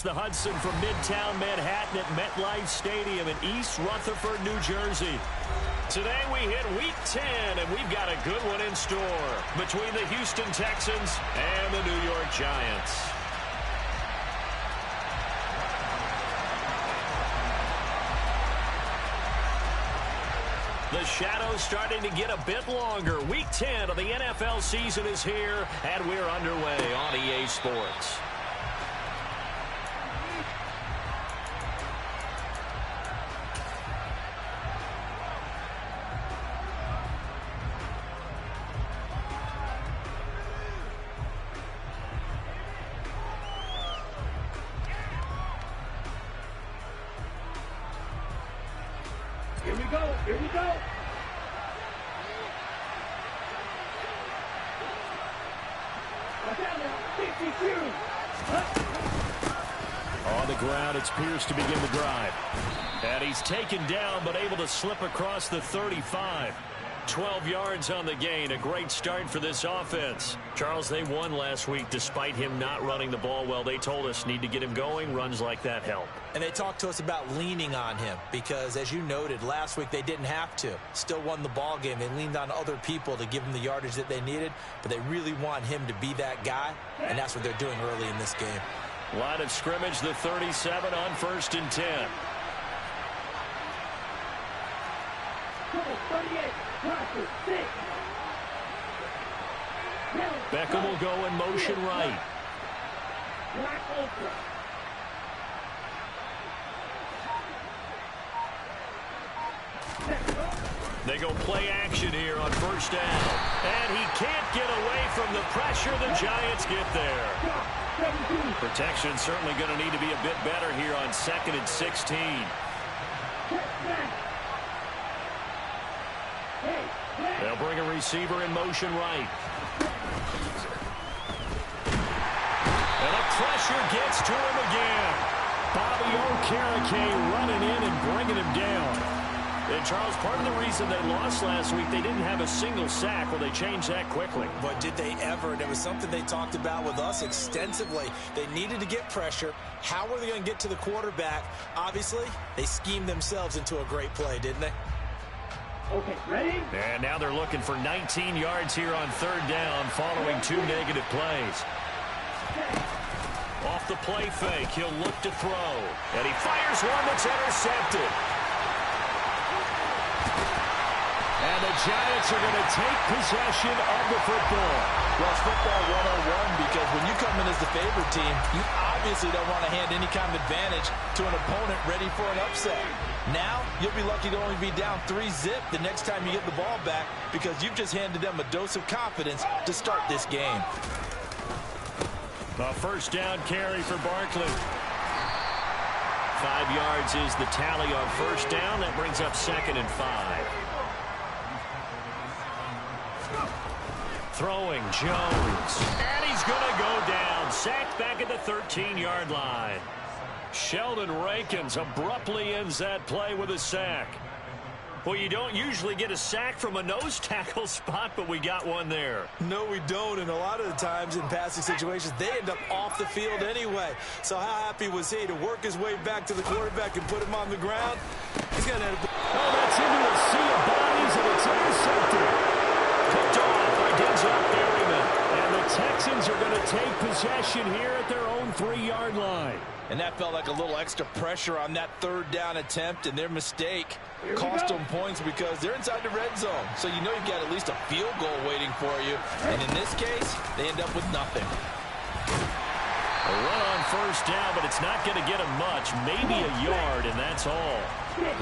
The Hudson from Midtown Manhattan at MetLife Stadium in East Rutherford, New Jersey. Today we hit Week 10, and we've got a good one in store between the Houston Texans and the New York Giants. The shadow's starting to get a bit longer. Week 10 of the NFL season is here, and we're underway on EA Sports. Here we go. Here we go. On the ground, it's Pierce to begin the drive. And he's taken down, but able to slip across the 35. 12 yards on the gain. A great start for this offense. Charles, they won last week despite him not running the ball well. They told us need to get him going. Runs like that help. And they talked to us about leaning on him because, as you noted, last week they didn't have to. Still won the ball game. They leaned on other people to give them the yardage that they needed, but they really want him to be that guy, and that's what they're doing early in this game. Line of scrimmage, the 37 on 1st and 10. 38, Beckham will go in motion right. They go play action here on 1st down. And he can't get away from the pressure. The Giants get there. Protection certainly going to need to be a bit better here on 2nd and 16. They'll bring a receiver in motion right. And the pressure gets to him again. Bobby Okereke running in and bringing him down. And, Charles, part of the reason they lost last week, they didn't have a single sack. Well, they changed that quickly. But did they ever? And it was something they talked about with us extensively. They needed to get pressure. How were they going to get to the quarterback? Obviously, they schemed themselves into a great play, didn't they? Okay, ready? And now they're looking for 19 yards here on 3rd down following 2 negative plays. Off the play fake, he'll look to throw. And he fires one that's intercepted. And the Giants are going to take possession of the football. Well, it's football 101 because when you come in as the favorite team, you obviously don't want to hand any kind of advantage to an opponent ready for an upset. Now, you'll be lucky to only be down 3-zip the next time you get the ball back because you've just handed them a dose of confidence to start this game. A 1st down carry for Barkley. 5 yards is the tally on 1st down. That brings up 2nd and 5. Throwing Jones. And he's going to go down. Sacked back at the 13-yard line. Sheldon Rankins abruptly ends that play with a sack. Well, you don't usually get a sack from a nose tackle spot, but we got one there. No, we don't, and a lot of the times in passing situations, they end up off the field anyway. So how happy was he to work his way back to the quarterback and put him on the ground? He's going to have to... Oh, that's into a sea of bodies, and it's intercepted. Picked off by Denzel Berryman. And the Texans are going to take possession here at their own 3-yard line. And that felt like a little extra pressure on that 3rd down attempt, and their mistake cost them points because they're inside the red zone. So you know you've got at least a field goal waiting for you. And in this case, they end up with nothing. A run on 1st down, but it's not going to get them much. Maybe a yard, and that's all.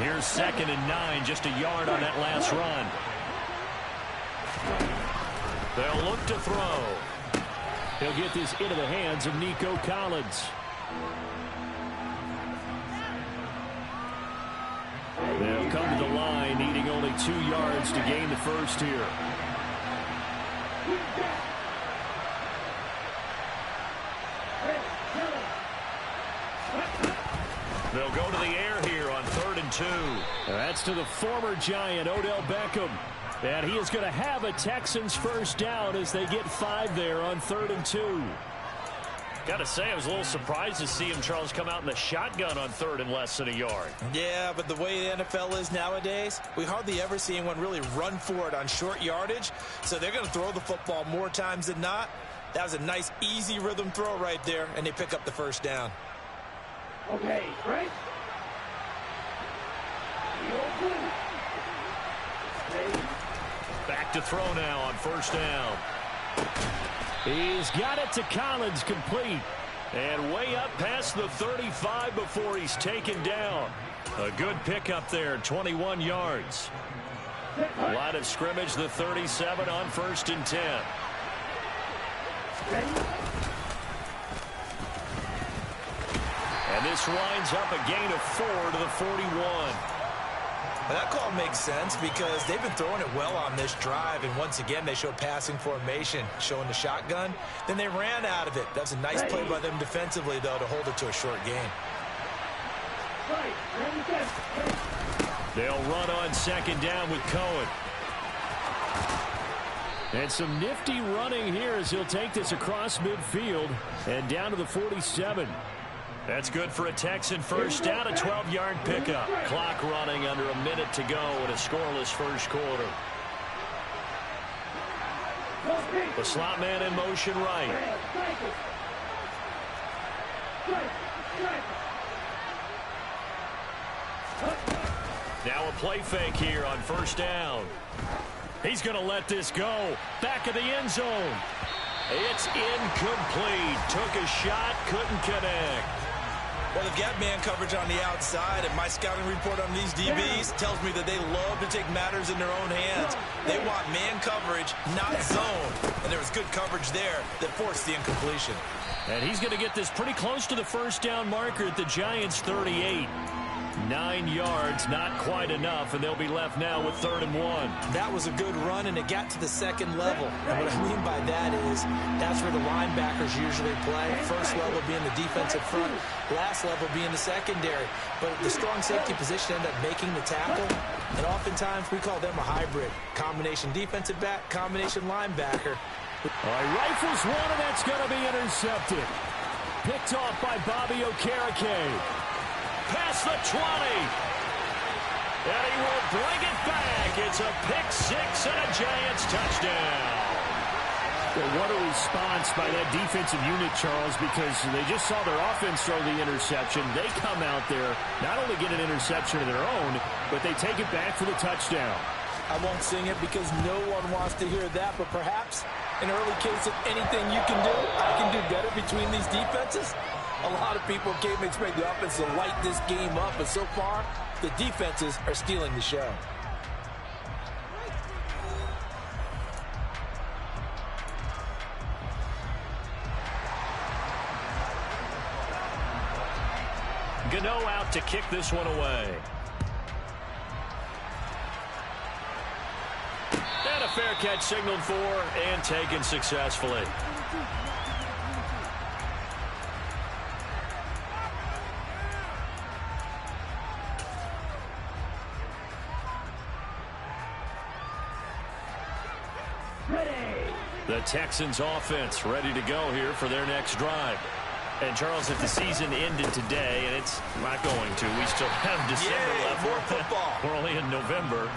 Here's 2nd and 9, just a yard on that last run. They'll look to throw. He'll get this into the hands of Nico Collins. They'll come to the line, needing only 2 yards to gain the 1st here. They'll go to the air here on 3rd and 2. That's to the former Giant, Odell Beckham. And he is going to have a Texans 1st down as they get 5 there on 3rd and 2. Got to say, I was a little surprised to see him, Charles, come out in the shotgun on 3rd and less than a yard. Yeah, but the way the NFL is nowadays, we hardly ever see anyone really run for it on short yardage. So they're going to throw the football more times than not. That was a nice, easy rhythm throw right there, and they pick up the first down. Okay, right? Back to throw now on 1st down. He's got it to Collins, complete. And way up past the 35 before he's taken down. A good pickup there, 21 yards. Line of scrimmage, the 37 on 1st and 10. And this winds up a gain of 4 to the 41. Well, that call makes sense because they've been throwing it well on this drive, and once again they showed passing formation, showing the shotgun. Then they ran out of it. That's a nice play by them defensively, though, to hold it to a short gain. They'll run on 2nd down with Cohen. And some nifty running here as he'll take this across midfield and down to the 47. That's good for a Texan first down, a 12-yard pickup. Clock running under a minute to go in a scoreless first quarter. The slot man in motion right. Now a play fake here on 1st down. He's going to let this go. Back of the end zone. It's incomplete. Took a shot, couldn't connect. Well, they've got man coverage on the outside, and my scouting report on these DBs tells me that they love to take matters in their own hands. They want man coverage, not zone. And there was good coverage there that forced the incompletion. And he's going to get this pretty close to the first down marker at the Giants' 38. 9 yards, not quite enough, and they'll be left now with 3rd and 1. That was a good run, and it got to the second level. And what I mean by that is that's where the linebackers usually play. First level being the defensive front, last level being the secondary. But the strong safety position ended up making the tackle, and oftentimes we call them a hybrid. Combination defensive back, combination linebacker. All right, rifles one, and that's going to be intercepted. Picked off by Bobby Okereke. Past the 20. And he will bring it back. It's a pick 6 and a Giants touchdown. Well, what a response by that defensive unit, Charles, because they just saw their offense throw the interception. They come out there, not only get an interception of their own, but they take it back for the touchdown. I won't sing it because no one wants to hear that, but perhaps in early case of anything you can do, I can do better between these defenses. A lot of people came to expect the offense to light this game up, but so far, the defenses are stealing the show. Gano out to kick this one away. And a fair catch signaled for and taken successfully. The Texans offense ready to go here for their next drive. And, Charles, if the season ended today, and it's not going to, we still have December left. More football. We're only in November.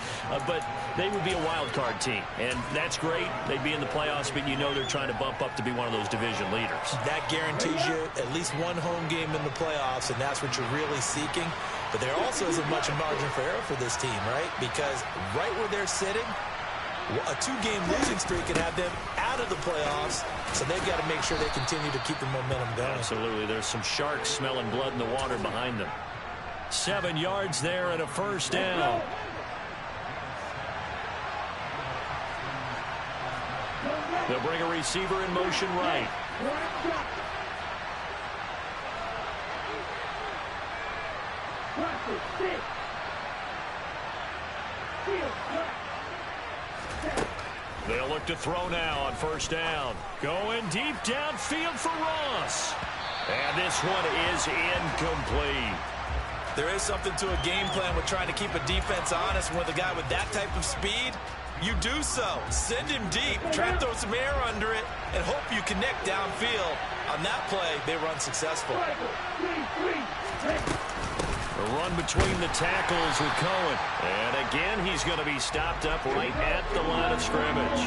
But they would be a wild card team. And that's great. They'd be in the playoffs, but you know they're trying to bump up to be one of those division leaders. That guarantees you at least one home game in the playoffs, and that's what you're really seeking. But there also isn't much margin for error for this team, right? Because right where they're sitting, a 2-game losing streak can have them out of the playoffs, so they've got to make sure they continue to keep the momentum going. Absolutely. There's some sharks smelling blood in the water behind them. 7 yards there and a first down. They'll bring a receiver in motion right. They'll look to throw now on first down. Going deep downfield for Ross. And this one is incomplete. There is something to a game plan with trying to keep a defense honest with a guy with that type of speed. you do so. Send him deep, try to throw some air under it, and hope you connect downfield. On that play, they run successful. A run between the tackles with Cohen. And again, he's going to be stopped up right at the line of scrimmage.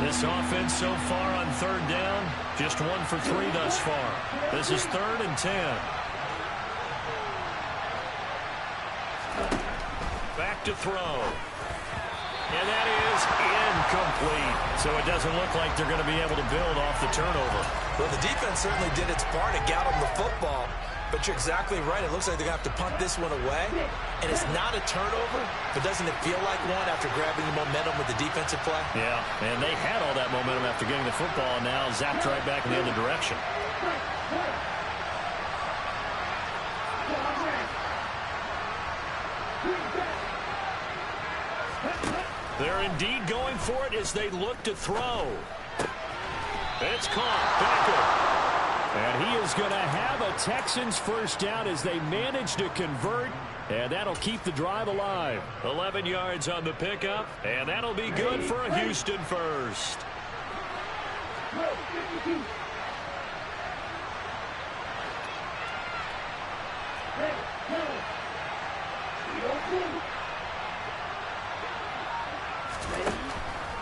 This offense so far on third down, just 1 for 3 thus far. This is 3rd and 10. Back to throw. And that is incomplete. So it doesn't look like they're going to be able to build off the turnover. Well, the defense certainly did its part to get them the football. But you're exactly right. It looks like they're going to have to punt this one away. And it's not a turnover, but doesn't it feel like one after grabbing the momentum with the defensive play? Yeah, and they had all that momentum after getting the football, and now zapped right back in the other direction. They're indeed going for it as they look to throw. It's caught. Becker. And he is going to have a Texans first down as they manage to convert. And that'll keep the drive alive. 11 yards on the pickup. And that'll be good for a Houston first.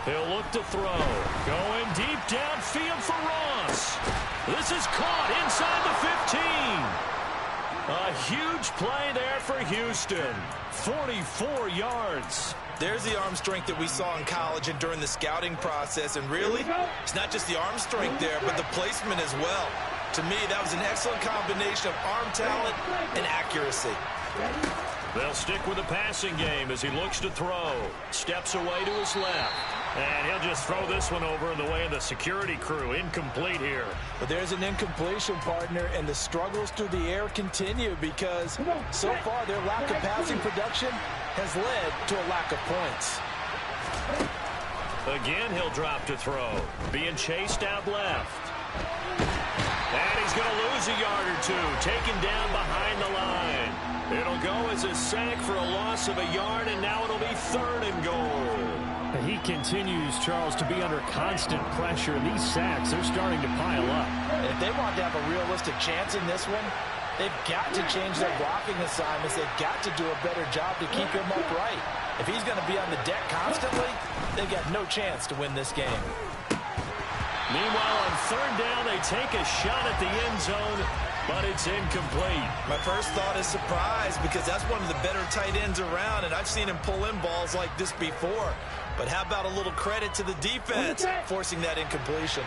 He'll look to throw. Going deep downfield for Ross. This is caught inside the 15. A huge play there for Houston. 44 yards. There's the arm strength that we saw in college and during the scouting process. And really, it's not just the arm strength there, but the placement as well. To me, that was an excellent combination of arm talent and accuracy. They'll stick with the passing game as he looks to throw. Steps away to his left. And he'll just throw this one over in the way of the security crew. Incomplete here. But there's an incompletion, partner, and the struggles through the air continue because so far their lack of passing production has led to a lack of points. Again, he'll drop to throw. Being chased out left. And he's going to lose a yard or two. Taken down behind the line. It'll go as a sack for a loss of a yard, and now it'll be 3rd and goal. He continues, Charles, to be under constant pressure. These sacks, they're starting to pile up. And if they want to have a realistic chance in this one, they've got to change their blocking assignments. They've got to do a better job to keep him upright. If he's going to be on the deck constantly, they've got no chance to win this game. Meanwhile, on 3rd down, they take a shot at the end zone, but it's incomplete. My first thought is surprise because that's one of the better tight ends around, and I've seen him pull in balls like this before. But how about a little credit to the defense forcing that incompletion?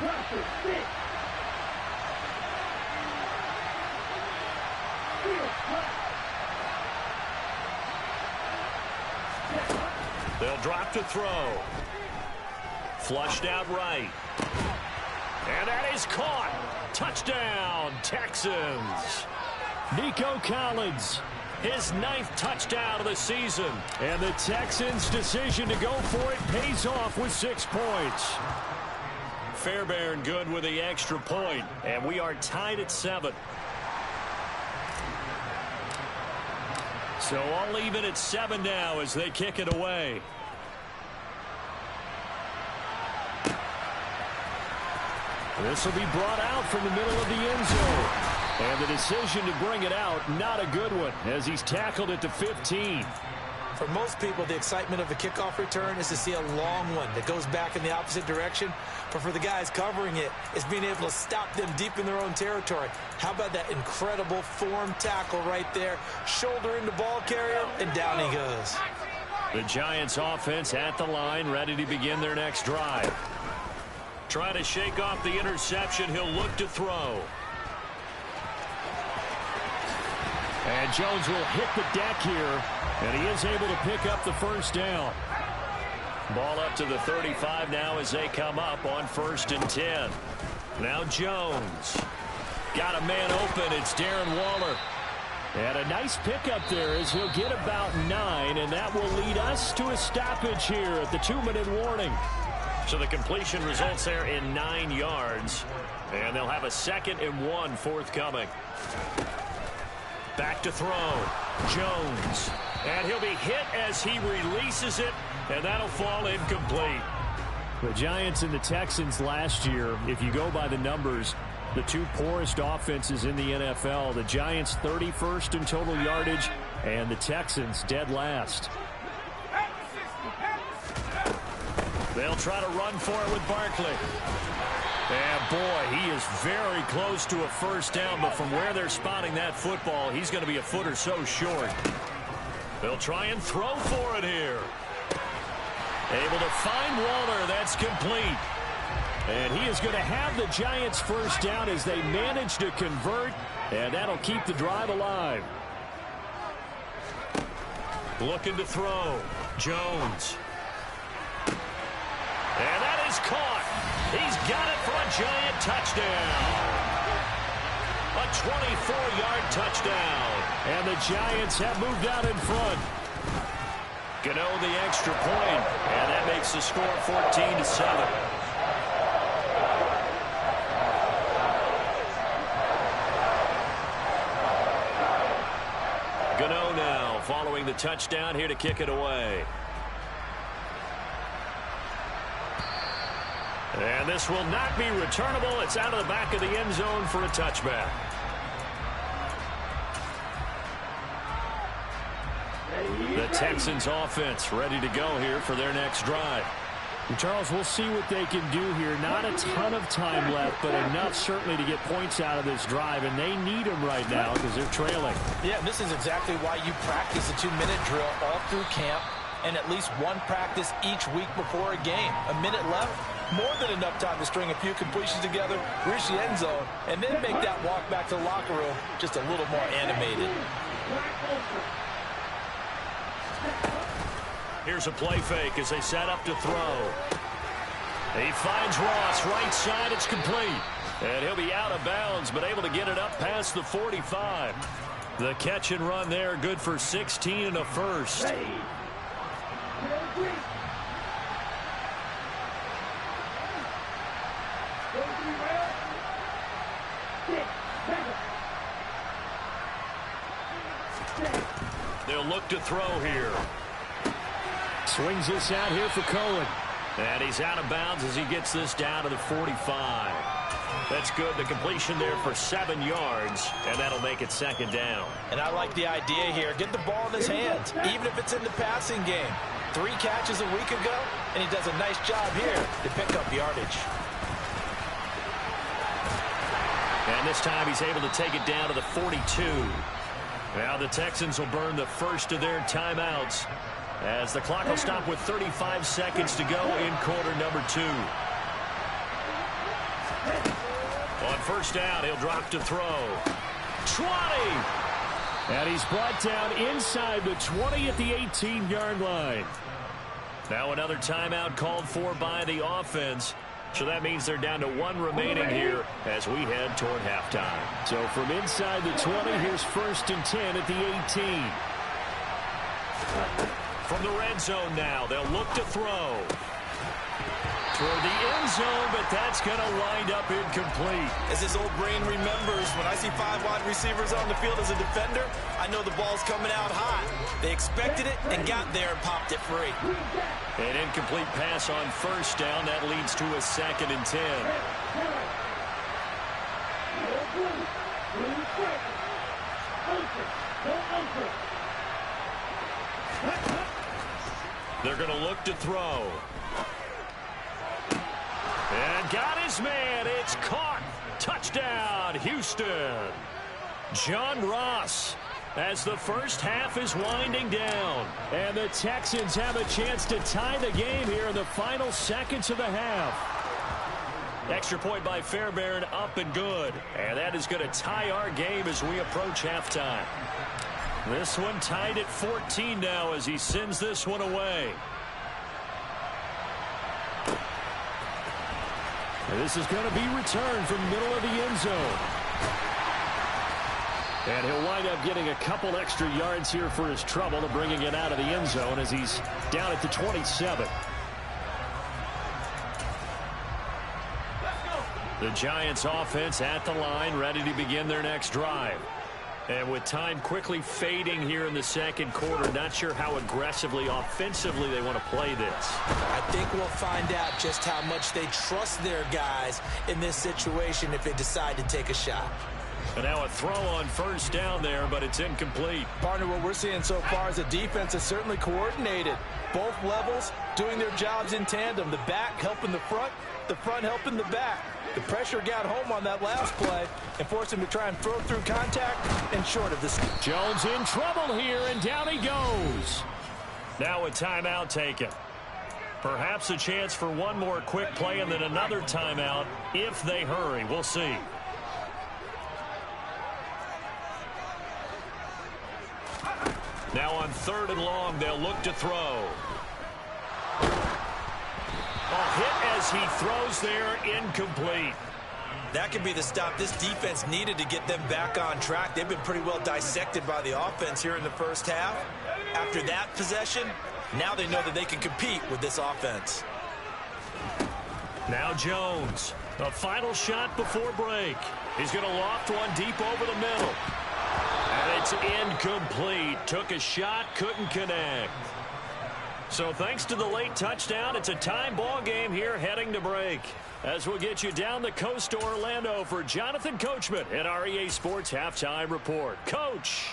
They'll drop to throw. Flushed out right. And that is caught. Touchdown, Texans. Nico Collins, his 9th touchdown of the season. And the Texans' decision to go for it pays off with 6 points. Fairbairn good with the extra point. And we are tied at 7. So all even at 7 now as they kick it away. This will be brought out from the middle of the end zone. And the decision to bring it out, not a good one, as he's tackled at the 15. For most people, the excitement of a kickoff return is to see a long one that goes back in the opposite direction. But for the guys covering it, it's being able to stop them deep in their own territory. How about that incredible form tackle right there? Shoulder into ball carrier, and down he goes. The Giants offense at the line, ready to begin their next drive. Trying to shake off the interception, he'll look to throw. And Jones will hit the deck here, and he is able to pick up the first down. Ball up to the 35 now as they come up on 1st and 10. Now Jones. Got a man open. It's Darren Waller. And a nice pickup there as he'll get about 9, and that will lead us to a stoppage here at the 2-minute warning. So the completion results there in 9 yards, and they'll have a 2nd and 1 forthcoming. Back to throw. Jones. And he'll be hit as he releases it And that'll fall incomplete. The Giants and the Texans last year, if you go by the numbers, the two poorest offenses in the NFL. The Giants 31st in total yardage, and the Texans dead last. They'll try to run for it with Barkley. And boy, he is very close to a first down, but from where they're spotting that football, he's going to be a foot or so short. They'll try and throw for it here. Able to find Waller. That's complete. And he is going to have the Giants first down as they manage to convert, and that'll keep the drive alive. Looking to throw. Jones. And that is caught. He's got it for a Giant touchdown. A 24-yard touchdown. And the Giants have moved out in front. Gano the extra point, and that makes the score 14-7. Gano now following the touchdown here to kick it away. And this will not be returnable. It's out of the back of the end zone for a touchback. The Texans offense ready to go here for their next drive. And Charles, we'll see what they can do here. Not a ton of time left, but enough certainly to get points out of this drive, and they need them right now because they're trailing. Yeah, this is exactly why you practice a 2-minute drill all through camp and at least one practice each week before a game. A minute left, more than enough time to string a few completions together, reach the end zone, and then make that walk back to the locker room just a little more animated. Here's a play fake as they set up to throw. He finds Ross right side. It's complete. And he'll be out of bounds, but able to get it up past the 45. The catch and run there, good for 16 and a first. They'll look to throw here. Swings this out here for Cohen. And he's out of bounds as he gets this down to the 45. That's good. The completion there for 7 yards, and that'll make it second down. And I like the idea here. Get the ball in his hands, even if it's in the passing game. 3 catches a week ago, and he does a nice job here to pick up yardage. And this time he's able to take it down to the 42. Now the Texans will burn the first of their timeouts as the clock will stop with 35 seconds to go in quarter number 2. On first down, he'll drop to throw. 20! And he's brought down inside the 20 at the 18-yard line. Now another timeout called for by the offense. So that means they're down to 1 remaining here as we head toward halftime. So from inside the 20, here's first and 10 at the 18. From the red zone now, they'll look to throw. Toward the end zone, but that's going to wind up incomplete. As his old brain remembers, when I see 5 wide receivers on the field as a defender, I know the ball's coming out hot. They expected it and got there and popped it free. An incomplete pass on first down. That leads to a second and 10. They're going to look to throw. And got his man. It's caught. Touchdown, Houston. John Ross as the first half is winding down. And the Texans have a chance to tie the game here in the final seconds of the half. Extra point by Fairbairn, up and good. And that is going to tie our game as we approach halftime. This one tied at 14 now as he sends this one away. And this is going to be returned from the middle of the end zone. And he'll wind up getting a couple extra yards here for his trouble to bringing it out of the end zone as he's down at the 27. The Giants offense at the line, ready to begin their next drive. And with time quickly fading here in the second quarter, not sure how aggressively, offensively they want to play this. I think we'll find out just how much they trust their guys in this situation if they decide to take a shot. And now a throw on first down there, but it's incomplete. Partner, what we're seeing so far is the defense is certainly coordinated. Both levels doing their jobs in tandem. The back helping the front helping the back. The pressure got home on that last play and forced him to try and throw through contact and short of the scoop. Jones in trouble here, and down he goes. Now a timeout taken. Perhaps a chance for one more quick play and then another timeout if they hurry. We'll see. Now on 3rd and long, they'll look to throw. A hit as he throws there, incomplete. That could be the stop this defense needed to get them back on track. They've been pretty well dissected by the offense here in the first half. After that possession, now they know that they can compete with this offense. Now Jones, a final shot before break. He's going to loft one deep over the middle. And it's incomplete. Took a shot, couldn't connect. So thanks to the late touchdown, it's a time ball game here heading to break. As we'll get you down the coast to Orlando for Jonathan Coachman at our EA Sports Halftime Report. Coach.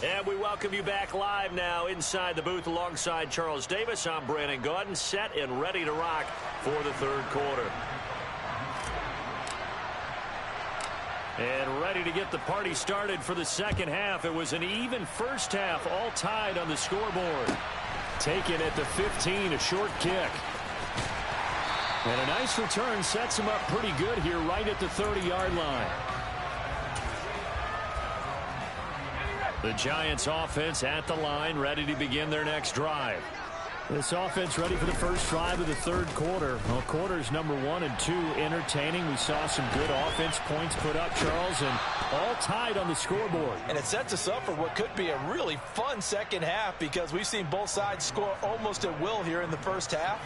And we welcome you back live now inside the booth alongside Charles Davis. I'm Brandon Gaudin, set and ready to rock for the third quarter. And ready to get the party started for the second half. It was an even first half, all tied on the scoreboard. Taken at the 15, a short kick. And a nice return sets him up pretty good here right at the 30-yard line. The Giants offense at the line, ready to begin their next drive. This offense ready for the first drive of the third quarter. Well, quarters number 1 and 2 entertaining. We saw some good offense points put up, Charles, and all tied on the scoreboard. And it sets us up for what could be a really fun second half because we've seen both sides score almost at will here in the first half.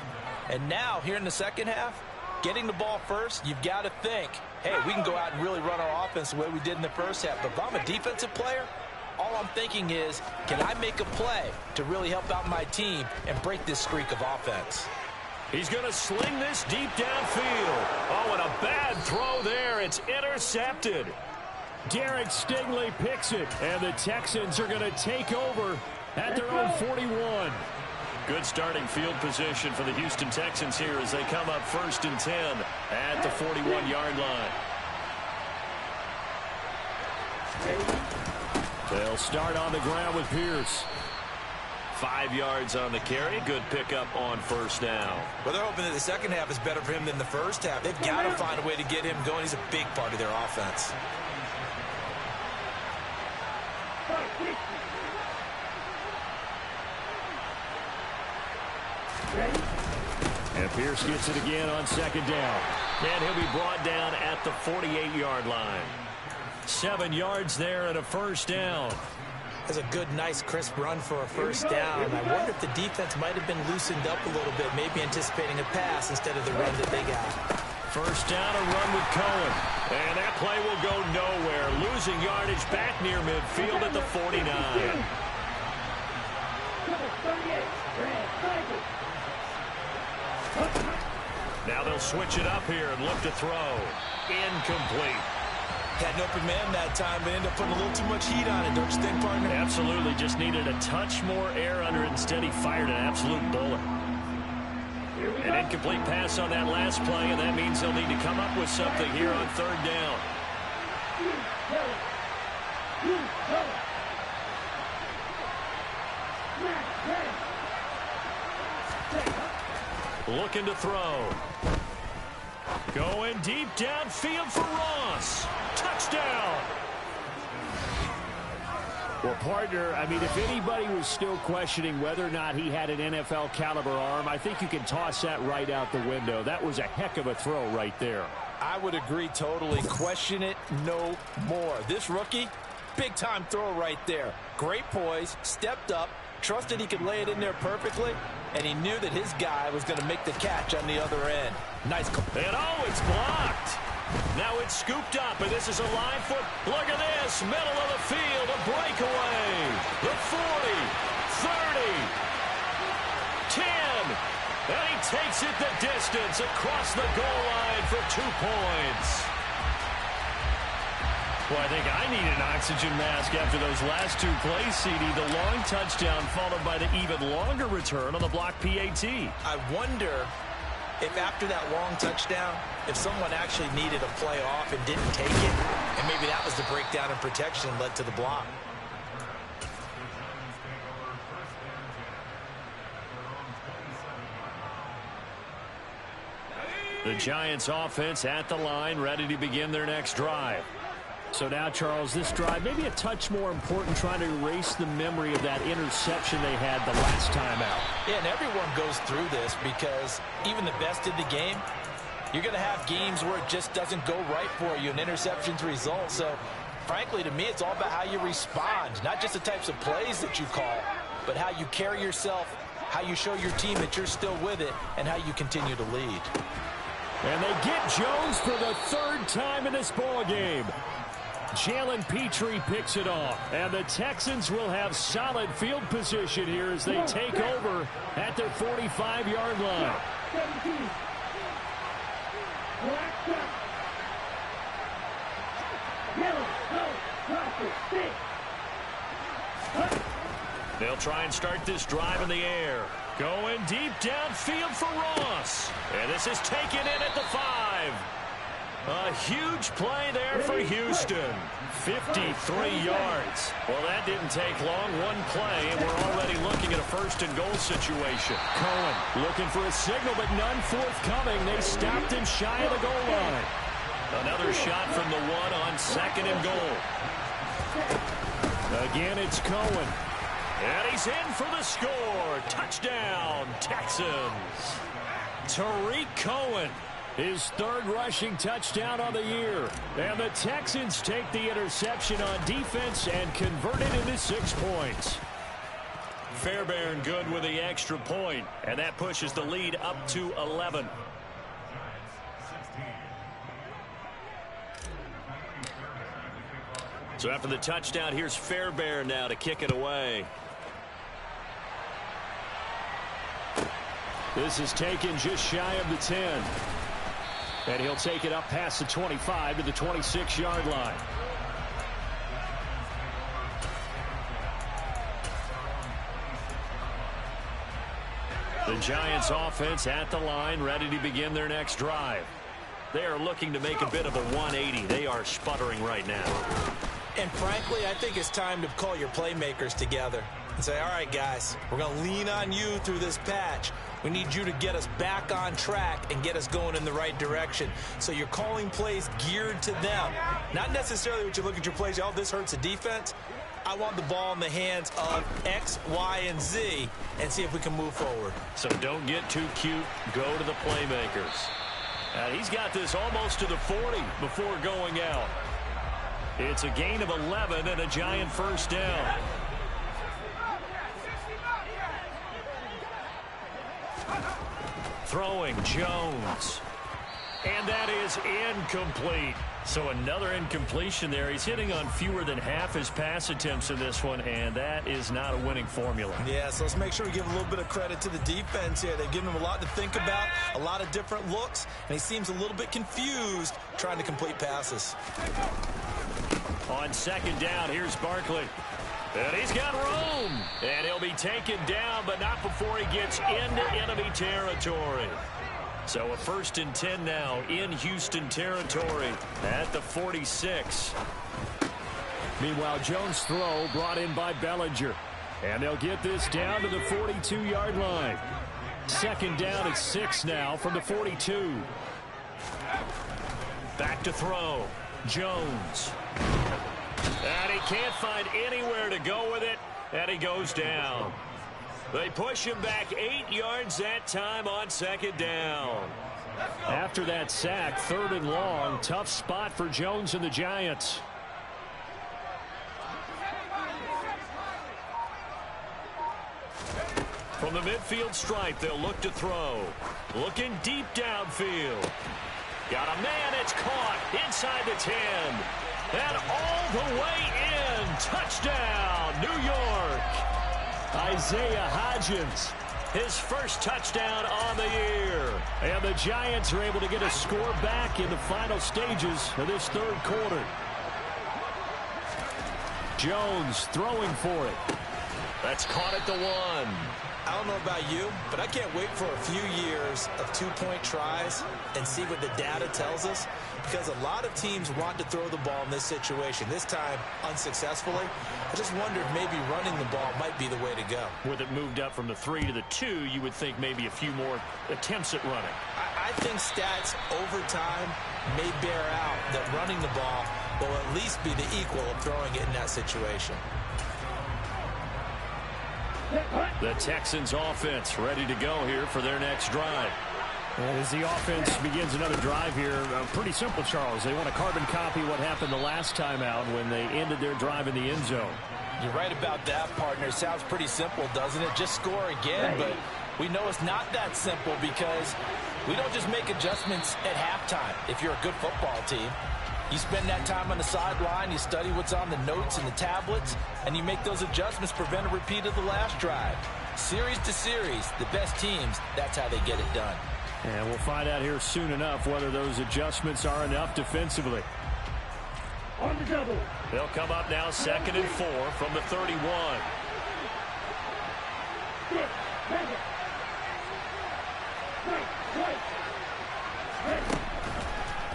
And now, here in the second half, getting the ball first, you've got to think, hey, we can go out and really run our offense the way we did in the first half. But if I'm a defensive player, all I'm thinking is, can I make a play to really help out my team and break this streak of offense? He's going to sling this deep downfield. Oh, and a bad throw there. It's intercepted. Derek Stingley picks it, and the Texans are going to take over at their own 41. Good starting field position for the Houston Texans here as they come up 1st and 10 at the 41-yard line. They'll start on the ground with Pierce. 5 yards on the carry. Good pickup on first down. Well, they're hoping that the second half is better for him than the first half. They've got to find a way to get him going. He's a big part of their offense. And Pierce gets it again on second down. And he'll be brought down at the 48-yard line. 7 yards there and a first down. That's a good, nice, crisp run for a first down. I wonder if the defense might have been loosened up a little bit, maybe anticipating a pass instead of the run that they got. First down, a run with Cohen. And that play will go nowhere. Losing yardage back near midfield at the 49. Now they'll switch it up here and look to throw. Incomplete. Had an open man that time, but ended up putting a little too much heat on it, don't you think, partner? Absolutely. Just needed a touch more air under it. Instead, he fired an absolute bullet. An incomplete pass on that last play, and that means they'll need to come up with something here on third down. Looking to throw. Going deep downfield for Ross. Touchdown. Well, partner, I mean, if anybody was still questioning whether or not he had an NFL caliber arm, I think you can toss that right out the window. That was a heck of a throw right there. I would agree totally. Question it no more. This rookie, big-time throw right there. Great poise, stepped up, trusted he could lay it in there perfectly, and he knew that his guy was going to make the catch on the other end. Nice call. And oh, it's blocked. Now it's scooped up, and this is a live foot. Look at this, middle of the field, a breakaway. The 40, 30, 10, and he takes it the distance across the goal line for 2 points. Well, I think I need an oxygen mask after those last 2 plays, CD. The long touchdown followed by the even longer return on the block PAT. I wonder if after that long touchdown, if someone actually needed a play off and didn't take it, and maybe that was the breakdown in protection and led to the block. The Giants offense at the line, ready to begin their next drive. So now, Charles, this drive maybe a touch more important, trying to erase the memory of that interception they had the last time out. Yeah, and everyone goes through this because even the best in the game, you're going to have games where it just doesn't go right for you, and interceptions result. So, frankly, to me, it's all about how you respond, not just the types of plays that you call, but how you carry yourself, how you show your team that you're still with it, and how you continue to lead. And they get Jones for the 3rd time in this ball game. Jalen Petrie picks it off, and the Texans will have solid field position here as they take over at their 45-yard line. They'll try and start this drive in the air. Going deep downfield for Ross. And this is taken in at the 5. A huge play there for Houston. 53 yards. Well, that didn't take long. One play, and we're already looking at a 1st and goal situation. Cohen looking for a signal, but none forthcoming. They stopped him shy of the goal line. Another shot from the 1 on 2nd and goal. Again, it's Cohen. And he's in for the score. Touchdown, Texans. Tariq Cohen. His 3rd rushing touchdown on the year. And the Texans take the interception on defense and convert it into 6 points. Fairbairn good with the extra point, and that pushes the lead up to 11. So after the touchdown, here's Fairbairn now to kick it away. This is taken just shy of the 10. And he'll take it up past the 25 to the 26-yard line. The Giants offense at the line, ready to begin their next drive. They are looking to make a bit of a 180. They are sputtering right now. And frankly, I think it's time to call your playmakers together and say, all right, guys, we're going to lean on you through this patch. We need you to get us back on track and get us going in the right direction. So you're calling plays geared to them. Not necessarily what you look at your plays, oh, this hurts the defense. I want the ball in the hands of X, Y, and Z and see if we can move forward. So don't get too cute. Go to the playmakers. He's got this almost to the 40 before going out. It's a gain of 11 and a Giant 1st down. Throwing Jones. And that is incomplete. So another incompletion there. He's hitting on fewer than half his pass attempts in this one, and that is not a winning formula. Yeah, so let's make sure we give a little bit of credit to the defense here. They've given him a lot to think about, a lot of different looks, and he seems a little bit confused trying to complete passes. On 2nd down, here's Barkley. And he's got room. And he'll be taken down, but not before he gets into enemy territory. So a 1st and 10 now in Houston territory at the 46. Meanwhile, Jones' throw brought in by Bellinger. And they'll get this down to the 42-yard line. 2nd down at 6 now from the 42. Back to throw. Jones. And he can't find anywhere to go with it, and he goes down. They push him back 8 yards that time on 2nd down. After that sack, 3rd and long, tough spot for Jones and the Giants. From the midfield stripe, they'll look to throw. Looking deep downfield. Got a man. It's caught inside the 10. And all the way in. Touchdown, New York. Isaiah Hodgins, his first touchdown on the year. And the Giants are able to get a score back in the final stages of this third quarter. Jones throwing for it. That's caught at the 1. I don't know about you, but I can't wait for a few years of two-point tries and see what the data tells us, because a lot of teams want to throw the ball in this situation, this time unsuccessfully. I just wonder if maybe running the ball might be the way to go. With it moved up from the 3 to the 2, you would think maybe a few more attempts at running. I think stats over time may bear out that running the ball will at least be the equal of throwing it in that situation. The Texans offense ready to go here for their next drive. And as the offense begins another drive here, pretty simple, Charles. They want to carbon copy what happened the last time out when they ended their drive in the end zone. You're right about that, partner. Sounds pretty simple, doesn't it? Just score again, but we know it's not that simple because we don't just make adjustments at halftime if you're a good football team. You spend that time on the sideline, you study what's on the notes and the tablets, and you make those adjustments, prevent a repeat of the last drive. Series to series, the best teams, that's how they get it done. And we'll find out here soon enough whether those adjustments are enough defensively. On the double. They'll come up now 2nd and 4 from the 31.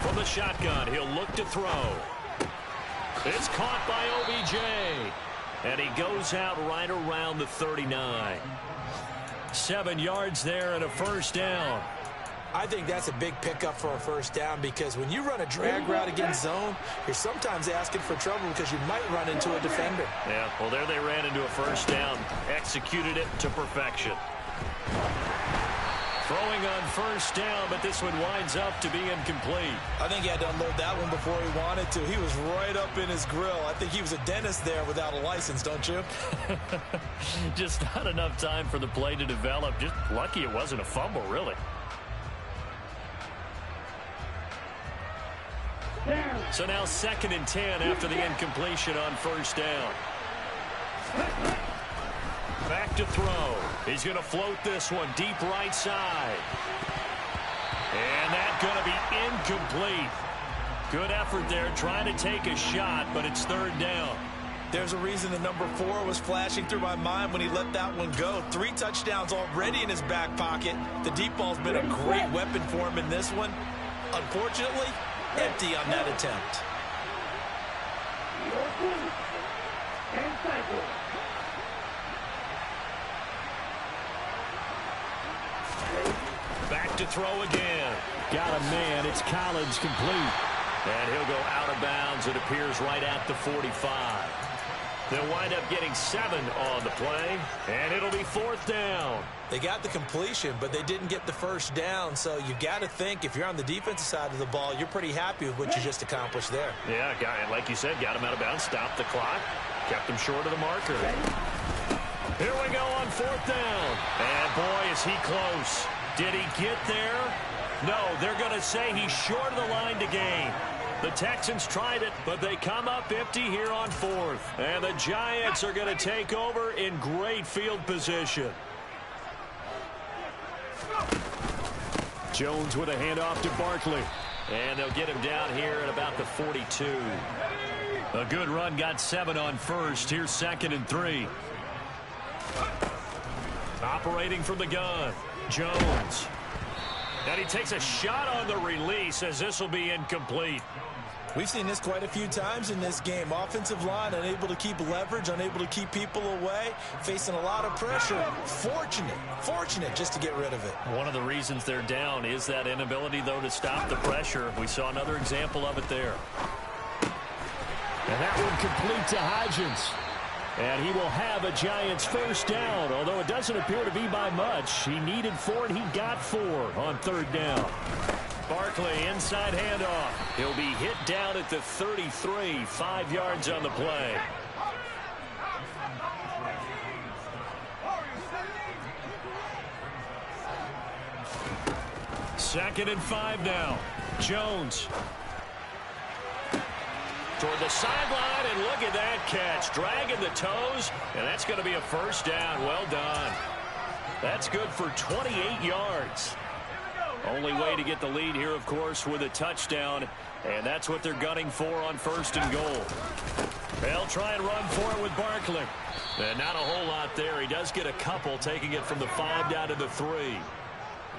From the shotgun, he'll look to throw. It's caught by OBJ. And he goes out right around the 39. 7 yards there and a first down. I think that's a big pickup for a first down, because when you run a drag route against zone, you're sometimes asking for trouble because you might run into a defender. Yeah, well, there they ran into a first down. Executed it to perfection. Throwing on first down, but this one winds up to be incomplete. I think he had to unload that one before he wanted to. He was right up in his grill. I think he was a dentist there without a license, don't you? Just not enough time for the play to develop. Just lucky it wasn't a fumble, really. So now 2nd and 10 after the incompletion on first down. Back to throw. He's going to float this one deep right side. And that's going to be incomplete. Good effort there trying to take a shot, but it's 3rd down. There's a reason the number 4 was flashing through my mind when he let that one go. 3 touchdowns already in his back pocket. The deep ball's been a great weapon for him in this one. Unfortunately, empty on that attempt. Back to throw again. Got a man. It's Collins, complete. And he'll go out of bounds, it appears, right at the 45. They'll wind up getting 7 on the play, and it'll be 4th down. They got the completion, but they didn't get the first down, so you got to think if you're on the defensive side of the ball, you're pretty happy with what you just accomplished there. Yeah, like you said, got him out of bounds, stopped the clock, kept him short of the marker. Here we go on 4th down. And boy, is he close. Did he get there? No, they're going to say he's short of the line to gain. The Texans tried it, but they come up empty here on 4th. And the Giants are going to take over in great field position. Jones with a handoff to Barkley. And they'll get him down here at about the 42. A good run, got 7 on first. Here's 2nd and 3. Operating from the gun, Jones. And he takes a shot on the release as this will be incomplete. We've seen this quite a few times in this game. Offensive line unable to keep leverage, unable to keep people away, facing a lot of pressure. Fortunate just to get rid of it. One of the reasons they're down is that inability, though, to stop the pressure. We saw another example of it there. And that one complete to Hodgins. And he will have a Giants first down, although it doesn't appear to be by much. He needed 4, and he got 4 on 3rd down. Barkley, inside handoff. He'll be hit down at the 33, 5 yards on the play. Second and 5 now. Jones. Toward the sideline, and look at that catch. Dragging the toes, and that's going to be a first down. Well done. That's good for 28 yards. Only way to get the lead here, of course, with a touchdown, and that's what they're gunning for on 1st and goal. They'll try and run for it with Barkley. And not a whole lot there. He does get a couple, taking it from the 5 down to the 3.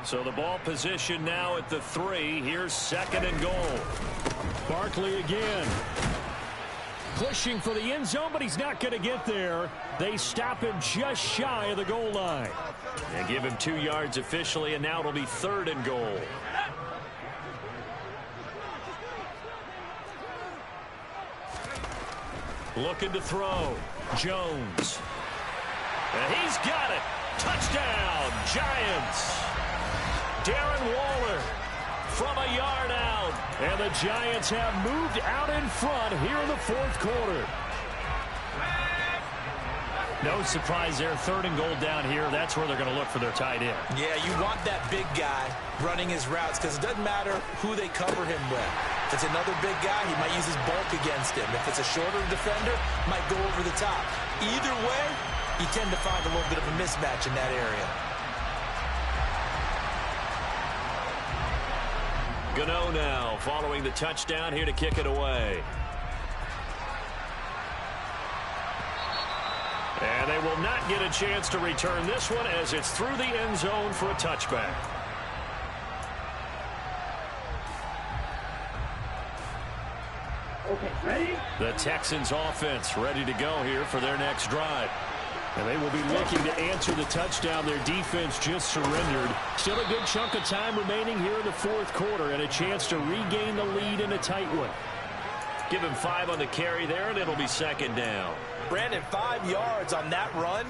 So the ball position now at the 3. Here's 2nd and goal. Barkley again. Pushing for the end zone, but he's not going to get there. They stop him just shy of the goal line. They give him 2 yards officially, and now it'll be 3rd and goal. Looking to throw. Jones. And he's got it. Touchdown, Giants. Darren Waller from a yard out. And the Giants have moved out in front here in the 4th quarter. No surprise there. 3rd and goal down here. That's where they're going to look for their tight end. Yeah, you want that big guy running his routes because it doesn't matter who they cover him with. If it's another big guy, he might use his bulk against him. If it's a shorter defender, might go over the top. Either way, you tend to find a little bit of a mismatch in that area. Gano now following the touchdown here to kick it away. And they will not get a chance to return this one as it's through the end zone for a touchback. Okay, ready? The Texans offense ready to go here for their next drive. And they will be looking to answer the touchdown. Their defense just surrendered. Still a good chunk of time remaining here in the 4th quarter and a chance to regain the lead in a tight one. Give him 5 on the carry there, and it'll be 2nd down. Brandon, 5 yards on that run.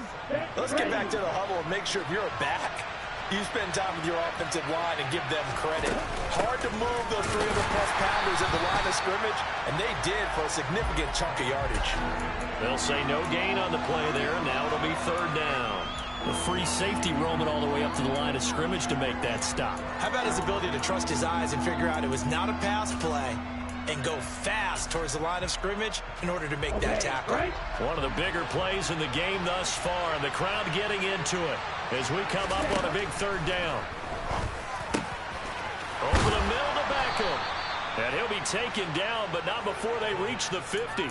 Let's get back to the huddle and make sure if you're a back, you spend time with your offensive line and give them credit. Hard to move those 300-plus pounders at the line of scrimmage, and they did for a significant chunk of yardage. They'll say no gain on the play there. Now it'll be 3rd down. The free safety roaming all the way up to the line of scrimmage to make that stop. How about his ability to trust his eyes and figure out it was not a pass play and go fast towards the line of scrimmage in order to make that tackle. One of the bigger plays in the game thus far, and the crowd getting into it as we come up on a big 3rd down. Over the middle to Beckham. And he'll be taken down, but not before they reach the 50.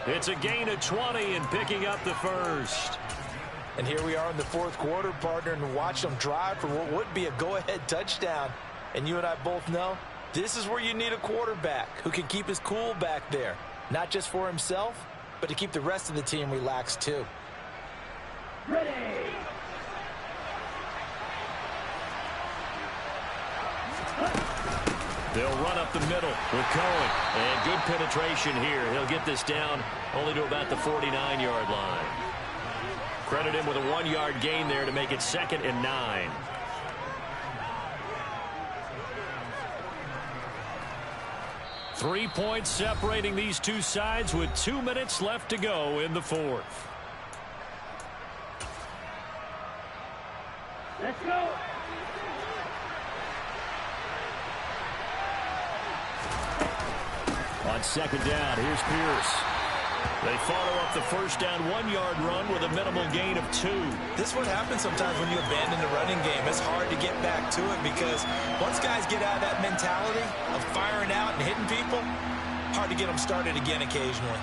It's a gain of 20 and picking up the 1st. And here we are in the 4th quarter, partner, and watch them drive for what would be a go-ahead touchdown. And you and I both know this is where you need a quarterback who can keep his cool back there. Not just for himself, but to keep the rest of the team relaxed too. Ready. They'll run up the middle with Cohen. And good penetration here. He'll get this down only to about the 49-yard line. Credit him with a 1-yard gain there to make it 2nd and 9. Three points separating these two sides with 2 minutes left to go in the 4th. Let's go. On 2nd down, here's Pierce. They follow up the 1st down 1-yard run with a minimal gain of 2. This is what happens sometimes when you abandon the running game. It's hard to get back to it because once guys get out of that mentality of firing out and hitting people, hard to get them started again occasionally.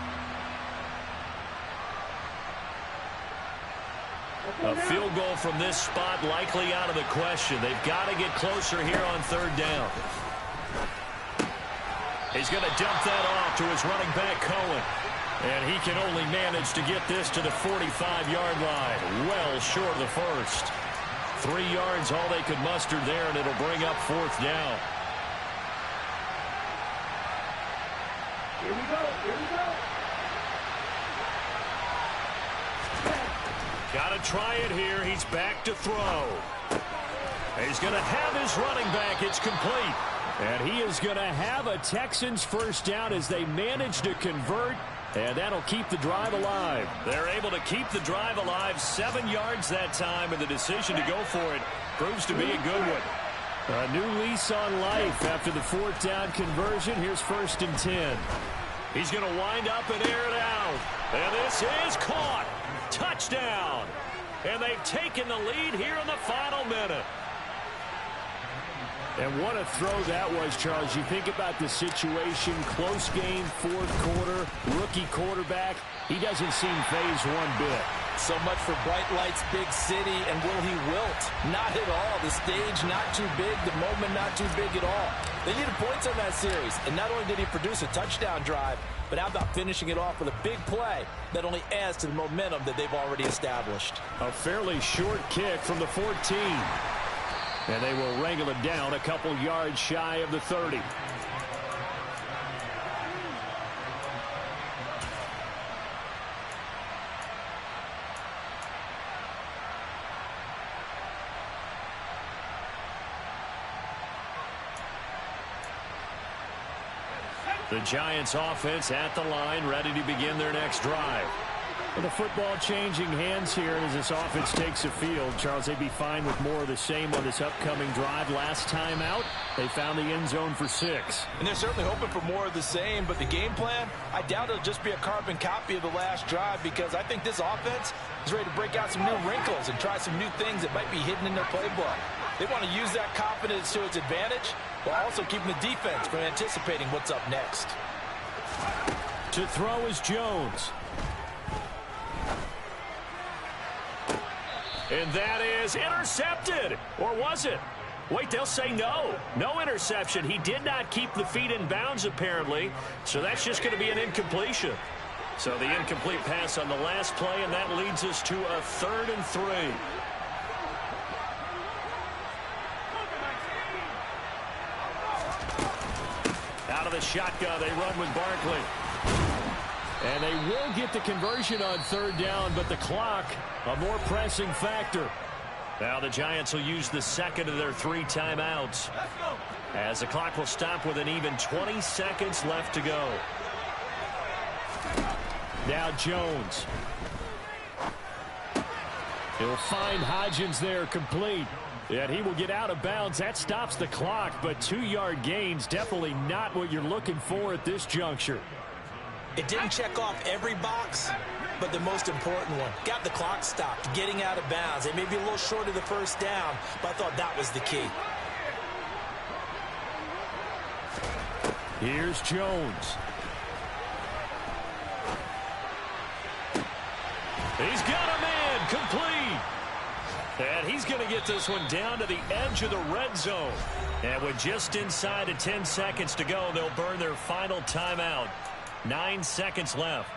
A field goal from this spot likely out of the question. They've got to get closer here on 3rd down. He's going to dump that off to his running back, Cohen. And he can only manage to get this to the 45-yard line. Well short of the 1st. 3 yards, all they could muster there, and it'll bring up 4th down. Here we go. Here we go. Got to try it here. He's back to throw. He's going to have his running back. It's complete. And he is going to have a Texans 1st down as they manage to convert. And that'll keep the drive alive. They're able to keep the drive alive. 7 yards that time, and the decision to go for it proves to be a good one. A new lease on life after the fourth down conversion. Here's 1st and 10. He's going to wind up and air it out. And this is caught. Touchdown. And they've taken the lead here in the final minute. And what a throw that was, Charles. You think about the situation, close game, fourth quarter, rookie quarterback. He doesn't seem phased one bit. So much for bright lights, big city, and will he wilt? Not at all. The stage not too big, the moment not too big at all. They needed points on that series, and not only did he produce a touchdown drive, but how about finishing it off with a big play that only adds to the momentum that they've already established. A fairly short kick from the 14. And they will wrangle it down a couple yards shy of the 30. The Giants offense at the line, ready to begin their next drive. With the football changing hands here as this offense takes the field, Charles, they'd be fine with more of the same on this upcoming drive. Last time out, they found the end zone for 6. And they're certainly hoping for more of the same, but the game plan, I doubt it'll just be a carbon copy of the last drive, because I think this offense is ready to break out some new wrinkles and try some new things that might be hidden in their playbook. They want to use that confidence to its advantage while also keeping the defense from anticipating what's up next. To throw is Jones. And that is intercepted. Or was it? Wait, they'll say no. No interception. He did not keep the feet in bounds, apparently. So that's just going to be an incompletion. So the incomplete pass on the last play, and that leads us to a 3rd and 3. Out of the shotgun, they run with Barkley. And they will get the conversion on 3rd down, but the clock, a more pressing factor. Now the Giants will use the second of their 3 timeouts, as the clock will stop with an even 20 seconds left to go. Now Jones. He'll find Hodgins there, complete. And he will get out of bounds. That stops the clock, but 2-yard gains, definitely not what you're looking for at this juncture. It didn't check off every box, but the most important one. Got the clock stopped, getting out of bounds. They may be a little short of the 1st down, but I thought that was the key. Here's Jones. He's got a man, complete. And he's going to get this one down to the edge of the red zone. And with just inside of 10 seconds to go, they'll burn their final timeout. 9 seconds left.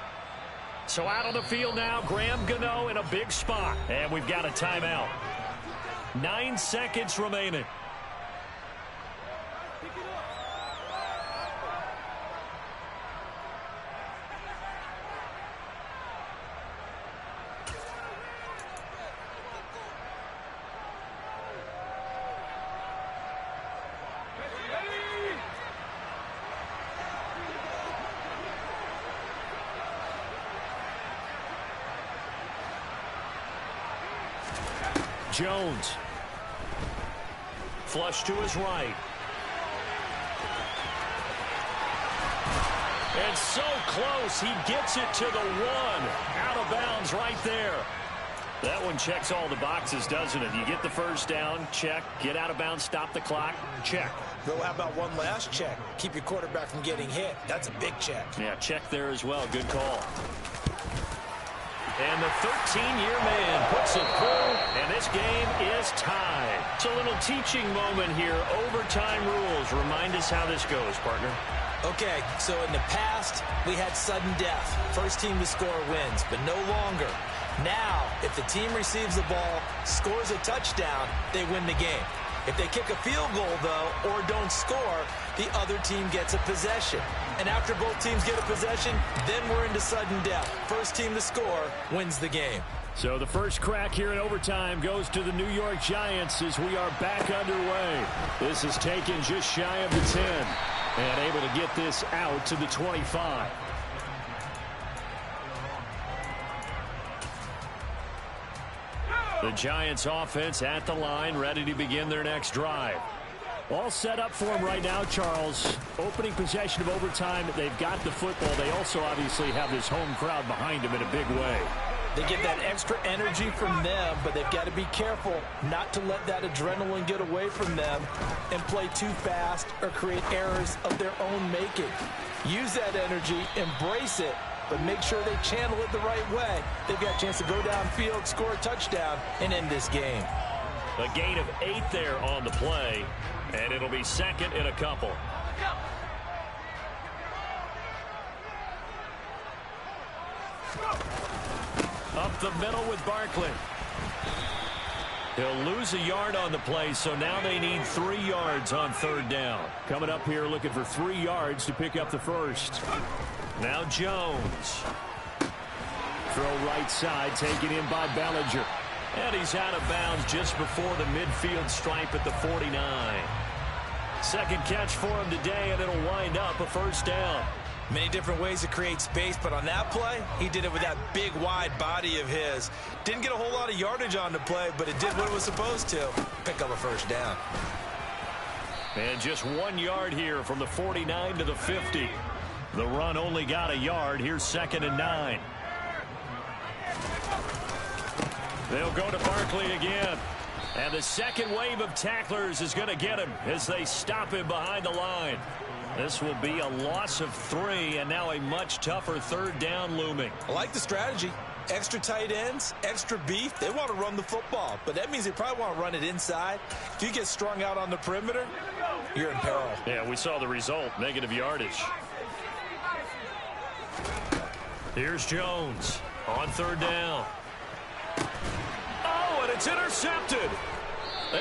So out on the field now, Graham Gano in a big spot. And we've got a timeout. 9 seconds remaining. Jones. Flush to his right. And so close, he gets it to the 1. Out of bounds right there. That one checks all the boxes, doesn't it? You get the 1st down, check. Get out of bounds, stop the clock, check. Well, how about one last check? Keep your quarterback from getting hit. That's a big check. Yeah, check there as well. Good call. And the 13-year man puts it through, and this game is tied. It's a little teaching moment here. Overtime rules. Remind us how this goes, partner. Okay, so in the past, we had sudden death. First team to score wins, but no longer. Now, if the team receives the ball, scores a touchdown, they win the game. If they kick a field goal, though, or don't score, the other team gets a possession. And after both teams get a possession, then we're into sudden death. First team to score wins the game. So the first crack here in overtime goes to the New York Giants as we are back underway. This is taken just shy of the 10 and able to get this out to the 25. The Giants offense at the line, ready to begin their next drive. All set up for him right now, Charles. Opening possession of overtime. They've got the football. They also obviously have this home crowd behind them in a big way. They get that extra energy from them, but they've got to be careful not to let that adrenaline get away from them and play too fast or create errors of their own making. Use that energy, embrace it, but make sure they channel it the right way. They've got a chance to go downfield, score a touchdown, and end this game. A gain of 8 there on the play, and it'll be second and a couple. Up the middle with Barkley. He'll lose a yard on the play, so now they need 3 yards on third down. Coming up here looking for 3 yards to pick up the first. Now Jones. Throw right side, taken in by Bellinger. And he's out of bounds just before the midfield stripe at the 49. Second catch for him today, and it'll wind up a first down. Many different ways to create space, but on that play, he did it with that big, wide body of his. Didn't get a whole lot of yardage on the play, but it did what it was supposed to. Pick up a first down. And just 1 yard here from the 49 to the 50. The run only got a yard. Here's second and 9. They'll go to Barkley again. And the second wave of tacklers is going to get him as they stop him behind the line. This will be a loss of 3, and now a much tougher third down looming. I like the strategy. Extra tight ends, extra beef. They want to run the football, but that means they probably want to run it inside. If you get strung out on the perimeter, you're in peril. Yeah, we saw the result, negative yardage. Here's Jones on third down. Oh, and it's intercepted.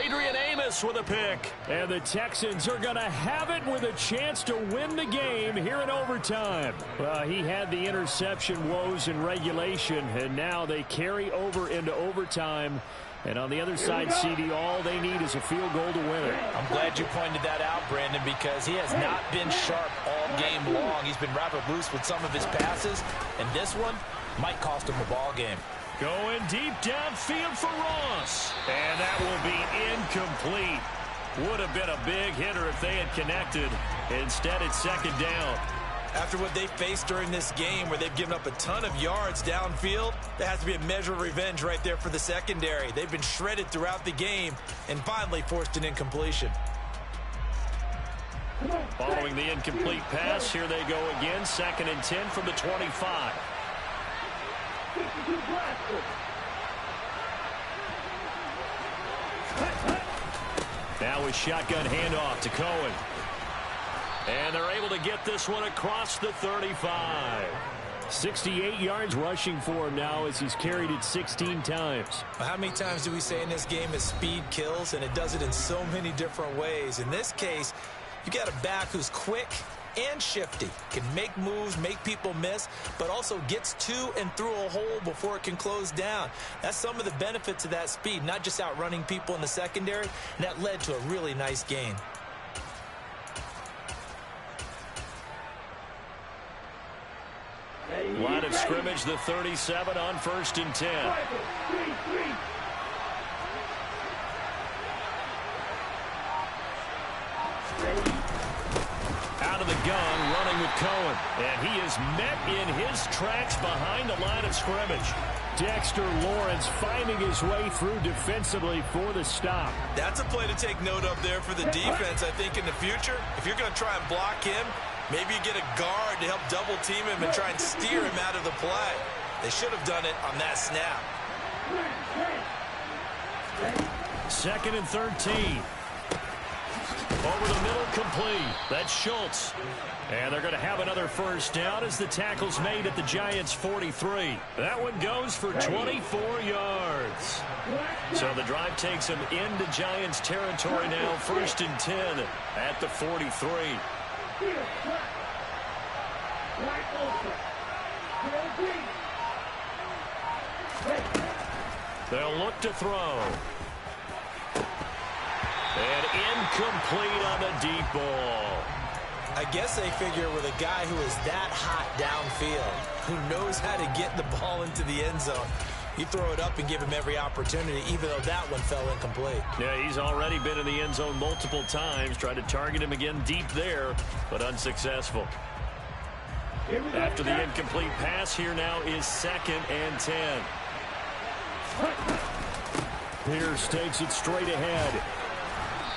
Adrian Amos with a pick. And the Texans are going to have it with a chance to win the game here in overtime. Well, he had the interception woes in regulation, and now they carry over into overtime. And on the other side, CD, all they need is a field goal to win it. I'm glad you pointed that out, Brandon, because he has not been sharp all game long. He's been rather loose with some of his passes, and this one might cost him a ball game. Going deep downfield for Ross. And that will be incomplete. Would have been a big hitter if they had connected. Instead, it's second down. After what they faced during this game where they've given up a ton of yards downfield, there has to be a measure of revenge right there for the secondary. They've been shredded throughout the game and finally forced an incompletion. Following the incomplete pass, here they go again. Second and 10 from the 25. Now a shotgun handoff to Cohen. And they're able to get this one across the 35. 68 yards rushing for him now as he's carried it 16 times. How many times do we say in this game is speed kills, and it does it in so many different ways. In this case, you got a back who's quick and shifty, can make moves, make people miss, but also gets to and through a hole before it can close down. That's some of the benefits of that speed, not just outrunning people in the secondary, and that led to a really nice gain. Line of scrimmage, the 37 on first and 10. Out of the gun, running with Cohen. And he is met in his tracks behind the line of scrimmage. Dexter Lawrence finding his way through defensively for the stop. That's a play to take note of there for the defense, I think, in the future. If you're going to try and block him, maybe you get a guard to help double team him and try and steer him out of the play. They should have done it on that snap. Second and 13. Over the middle, complete. That's Schultz. And they're going to have another first down as the tackle's made at the Giants' 43. That one goes for 24 yards. So the drive takes them into Giants territory now. First and 10 at the 43. They'll look to throw. And incomplete on the deep ball. I guess they figure with a guy who is that hot downfield, who knows how to get the ball into the end zone, You throw it up and give him every opportunity, even though that one fell incomplete. Yeah, he's already been in the end zone multiple times. Tried to target him again deep there, but unsuccessful. After the incomplete pass, here now is 2nd and 10. Pierce takes it straight ahead.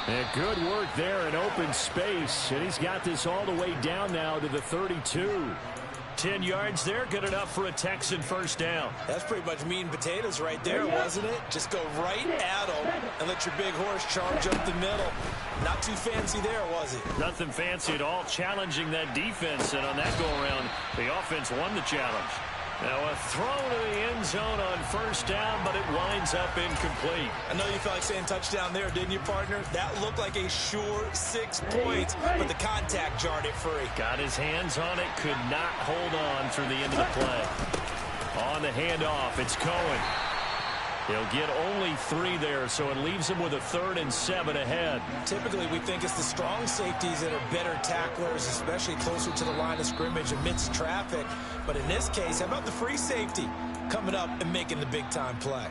And good work there in open space. And he's got this all the way down now to the 32. 10 yards there, good enough for a Texan first down. That's pretty much meat and potatoes right there, wasn't it? Just go right at him and let your big horse charge up the middle. Not too fancy there, was it? Nothing fancy at all, challenging that defense. And on that go-around, the offense won the challenge. Now a throw to the end zone on first down, but it winds up incomplete. I know you felt like saying touchdown there, didn't you, partner? That looked like a sure 6 points, but the contact jarred it free. Got his hands on it, could not hold on through the end of the play. On the handoff, it's Cohen. He'll get only 3 there, so it leaves him with a 3rd and 7 ahead. Typically, we think it's the strong safeties that are better tacklers, especially closer to the line of scrimmage amidst traffic. But in this case, how about the free safety coming up and making the big-time play?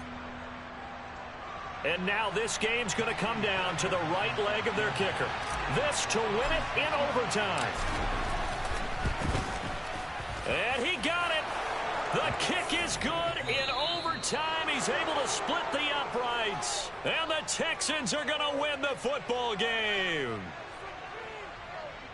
And now this game's going to come down to the right leg of their kicker. This to win it in overtime. And he got it. The kick is good in overtime. He's able to split the uprights. And the Texans are going to win the football game.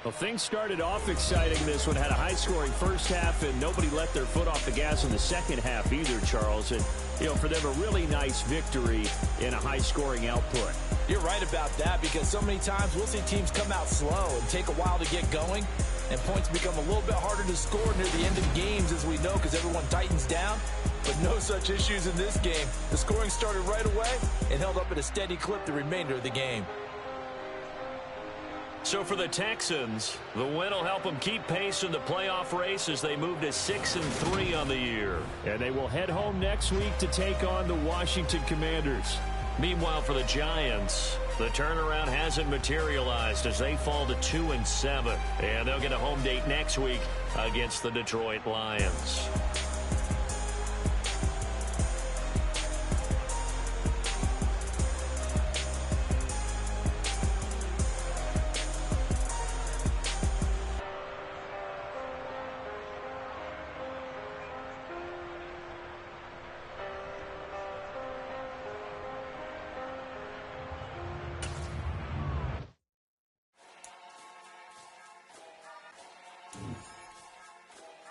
Well, things started off exciting. This one had a high-scoring first half, and nobody let their foot off the gas in the second half either, Charles. And, you know, for them, a really nice victory in a high-scoring output. You're right about that, because so many times we'll see teams come out slow and take a while to get going, and points become a little bit harder to score near the end of games, as we know, because everyone tightens down. But no such issues in this game. The scoring started right away and held up at a steady clip the remainder of the game. So for the Texans, the win will help them keep pace in the playoff race as they move to 6-3 on the year. And they will head home next week to take on the Washington Commanders. Meanwhile, for the Giants, the turnaround hasn't materialized as they fall to 2-7. And they'll get a home date next week against the Detroit Lions.